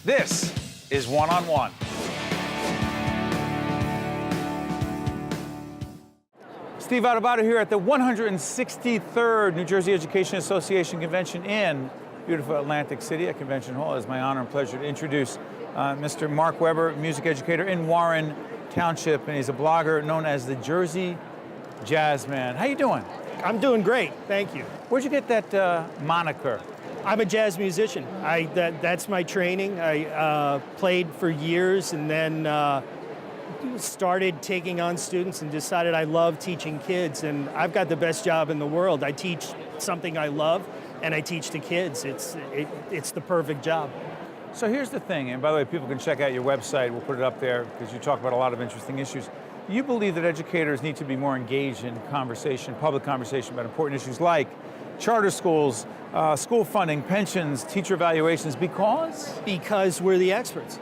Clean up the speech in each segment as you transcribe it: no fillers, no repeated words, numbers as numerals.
This is One on One. Steve Adubato here at the 163rd New Jersey Education Association Convention in beautiful Atlantic City at Convention Hall. It's my honor and pleasure to introduce Mr. Mark Weber, music educator in Warren Township, and he's a blogger known as the Jersey Jazzman. How you doing? I'm doing great, thank you. Where'd you get that moniker? I'm a jazz musician. That's my training. I played for years and then started taking on students and decided I love teaching kids, and I've got the best job in the world. I teach something I love and I teach to kids. It's the perfect job. So here's the thing, and by the way, people can check out your website. We'll put it up there because you talk about a lot of interesting issues. You believe that educators need to be more engaged in conversation, public conversation about important issues like charter schools, school funding, pensions, teacher evaluations, because? Because we're the experts.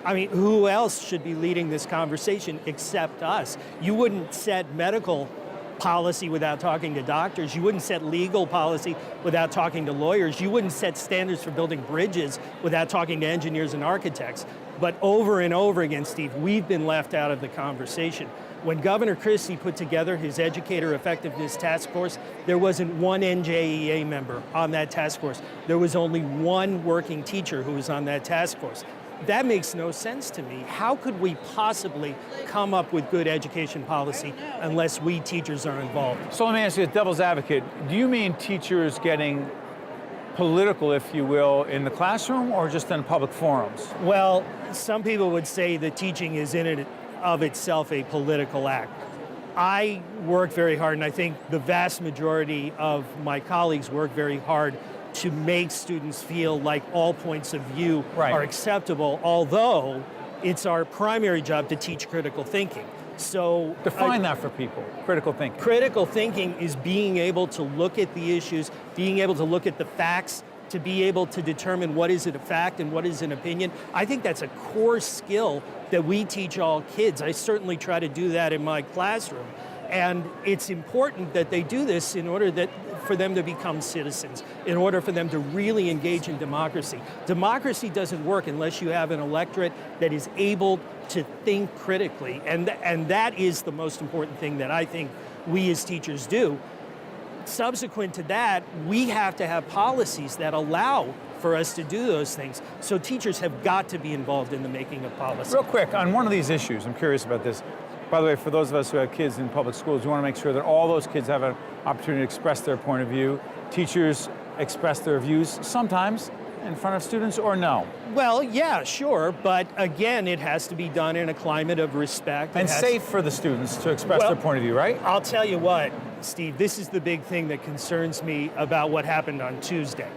I mean, who else should be leading this conversation except us? You wouldn't set medical policy without talking to doctors. You wouldn't set legal policy without talking to lawyers. You wouldn't set standards for building bridges without talking to engineers and architects. But over and over again, Steve, we've been left out of the conversation. When Governor Christie put together his Educator Effectiveness Task Force, there wasn't one NJEA member on that task force. There was only one working teacher who was on that task force. That makes no sense to me. How could we possibly come up with good education policy unless we teachers are involved? So let me ask you, as devil's advocate, do you mean teachers getting political, if you will, in the classroom or just in public forums? Well, some people would say that teaching is in and of itself a political act. I work very hard, and I think the vast majority of my colleagues work very hard to make students feel like all points of view are acceptable, although it's our primary job to teach critical thinking. So define that for people, critical thinking. Critical thinking is being able to look at the issues, being able to look at the facts, to be able to determine what is a fact and what is an opinion. I think that's a core skill that we teach all kids. I certainly try to do that in my classroom. And it's important that they do this in order for them to become citizens, in order for them to really engage in democracy. Democracy doesn't work unless you have an electorate that is able to think critically, and that is the most important thing that I think we as teachers do. Subsequent to that, we have to have policies that allow for us to do those things. So teachers have got to be involved in the making of policy. Real quick, on one of these issues, I'm curious about this. By the way, for those of us who have kids in public schools, we want to make sure that all those kids have an opportunity to express their point of view. Teachers express their views sometimes in front of students, or no? Well, yeah, sure, but again, it has to be done in a climate of respect. And safe for the students to express their point of view, right? I'll tell you what, Steve, this is the big thing that concerns me about what happened on Tuesday.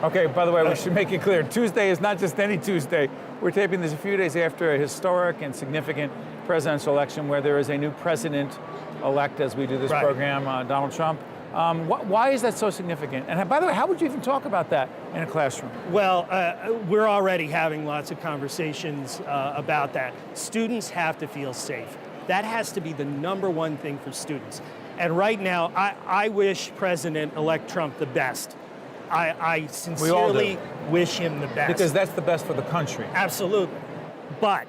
Okay, by the way, we should make it clear, Tuesday is not just any Tuesday. We're taping this a few days after a historic and significant presidential election where there is a new president-elect as we do this program, Donald Trump. Why is that so significant? And by the way, how would you even talk about that in a classroom? Well, we're already having lots of conversations about that. Students have to feel safe. That has to be the number one thing for students. And right now, I wish President-elect Trump the best. I sincerely wish him the best. Because that's the best for the country. Absolutely. But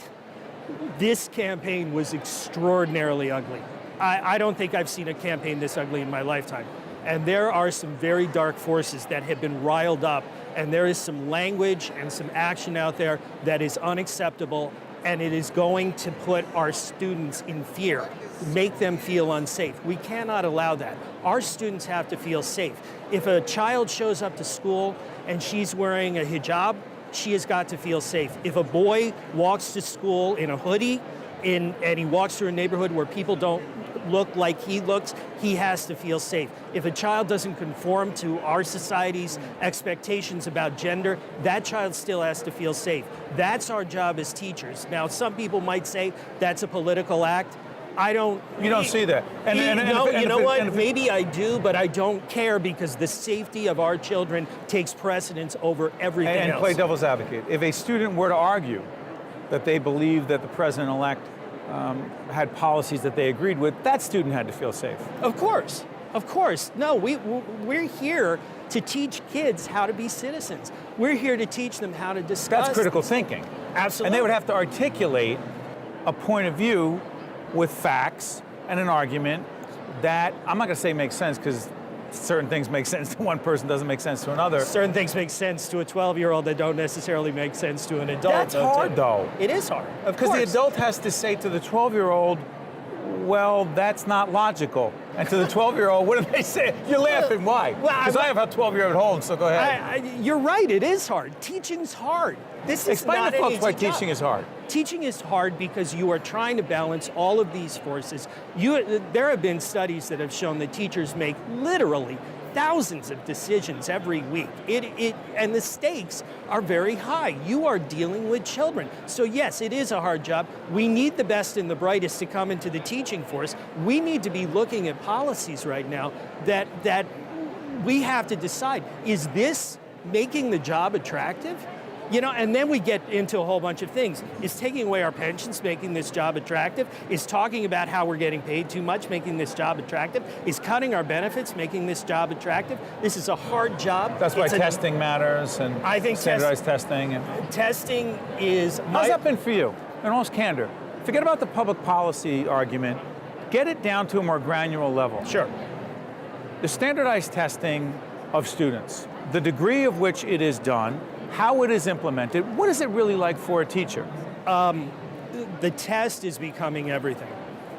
this campaign was extraordinarily ugly. I don't think I've seen a campaign this ugly in my lifetime. And there are some very dark forces that have been riled up, and there is some language and some action out there that is unacceptable, and it is going to put our students in fear, make them feel unsafe. We cannot allow that. Our students have to feel safe. If a child shows up to school and she's wearing a hijab, she has got to feel safe. If a boy walks to school in a hoodie and he walks through a neighborhood where people don't look like he looks, he has to feel safe. If a child doesn't conform to our society's expectations about gender, that child still has to feel safe. That's our job as teachers. Now, some people might say that's a political act. I don't... You don't see that. You know what? Maybe I do, but I don't care because the safety of our children takes precedence over everything else. And play devil's advocate. If a student were to argue that they believe that the president-elect had policies that they agreed with, that student had to feel safe. Of course. No, we're here to teach kids how to be citizens. We're here to teach them how to discuss. That's critical thinking. Absolutely. And they would have to articulate a point of view with facts and an argument that, I'm not going to say makes sense, because certain things make sense to one person, doesn't make sense to another. Certain things make sense to a 12-year-old that don't necessarily make sense to an adult. That's hard, though. It is hard, of course. Because the adult has to say to the 12-year-old, well, that's not logical. And to the 12-year-old, what do they say? You're laughing, why? Because I have a 12-year-old at home, so go ahead. You're right, it is hard. Teaching's hard. This is Explain not to folks an why easy job. teaching is hard. Teaching is hard because you are trying to balance all of these forces. There have been studies that have shown that teachers make literally thousands of decisions every week. And the stakes are very high. You are dealing with children. So yes, it is a hard job. We need the best and the brightest to come into the teaching force. We need to be looking at policies right now that we have to decide, is this making the job attractive? You know, and then we get into a whole bunch of things. Is taking away our pensions making this job attractive? Is talking about how we're getting paid too much making this job attractive? Is cutting our benefits making this job attractive? This is a hard job. That's why testing matters, and I think standardized testing. Testing is... How's that been for you? In all candor, forget about the public policy argument. Get it down to a more granular level. Sure. The standardized testing of students, the degree of which it is done, how it is implemented, what is it really like for a teacher? The test is becoming everything,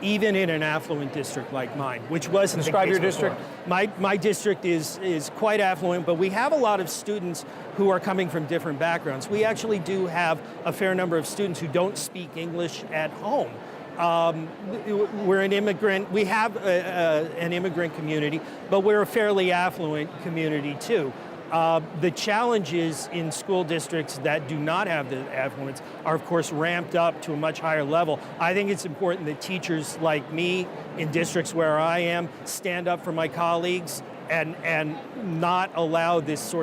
even in an affluent district like mine, which wasn't Describe the case your district. before. My district is quite affluent, but we have a lot of students who are coming from different backgrounds. We actually do have a fair number of students who don't speak English at home. We're an immigrant, we have an immigrant community, but we're a fairly affluent community too. The challenges in school districts that do not have the affluence are, of course, ramped up to a much higher level. I think it's important that teachers like me in districts where I am stand up for my colleagues and not allow this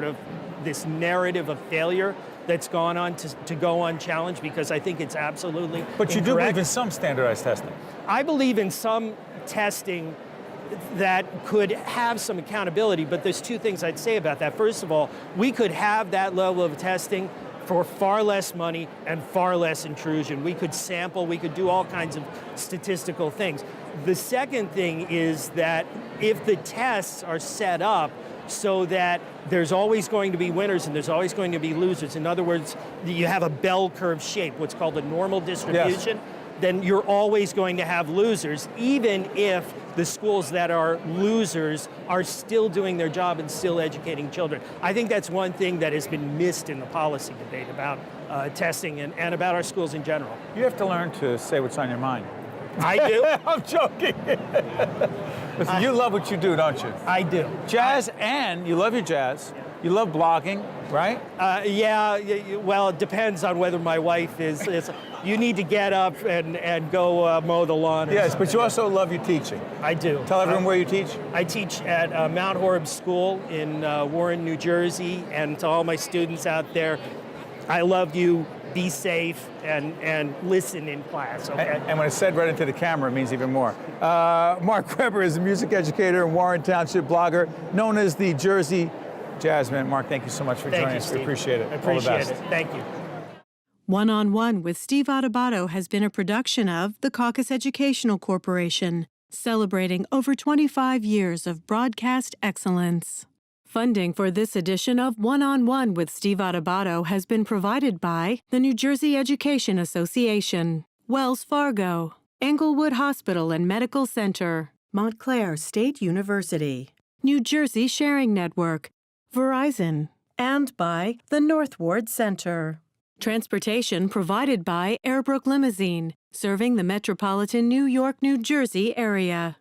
narrative of failure that's gone on to go unchallenged, because I think it's absolutely But you incorrect. do believe in some standardized testing? I believe in some testing that could have some accountability, but there's two things I'd say about that. First of all, we could have that level of testing for far less money and far less intrusion. We could sample, we could do all kinds of statistical things. The second thing is that if the tests are set up so that there's always going to be winners and there's always going to be losers, in other words, you have a bell curve shape, what's called a normal distribution, yes, then you're always going to have losers, even if the schools that are losers are still doing their job and still educating children. I think that's one thing that has been missed in the policy debate about testing and about our schools in general. You have to learn to say what's on your mind. I do. I'm joking. Listen, you love what you do, don't you? I do. Jazz, and you love your jazz. You love blogging, right? Yeah, well, it depends on whether my wife is you need to get up and go mow the lawn. Yes, but you also love your teaching. I do. Tell everyone where you teach. I teach at Mount Horeb School in Warren, New Jersey, and to all my students out there, I love you. Be safe and listen in class, okay? And when it's said right into the camera, it means even more. Mark Weber is a music educator and Warren Township blogger, known as the Jersey Jazzman. Mark, thank you so much for joining us. We appreciate it. I appreciate All the best. it. Thank you. One-on-One with Steve Adubato has been a production of the Caucus Educational Corporation, celebrating over 25 years of broadcast excellence. Funding for this edition of One-on-One with Steve Adubato has been provided by the New Jersey Education Association, Wells Fargo, Englewood Hospital and Medical Center, Montclair State University, New Jersey Sharing Network, Verizon, and by the North Ward Center. Transportation provided by Airbrook Limousine, serving the metropolitan New York, New Jersey area.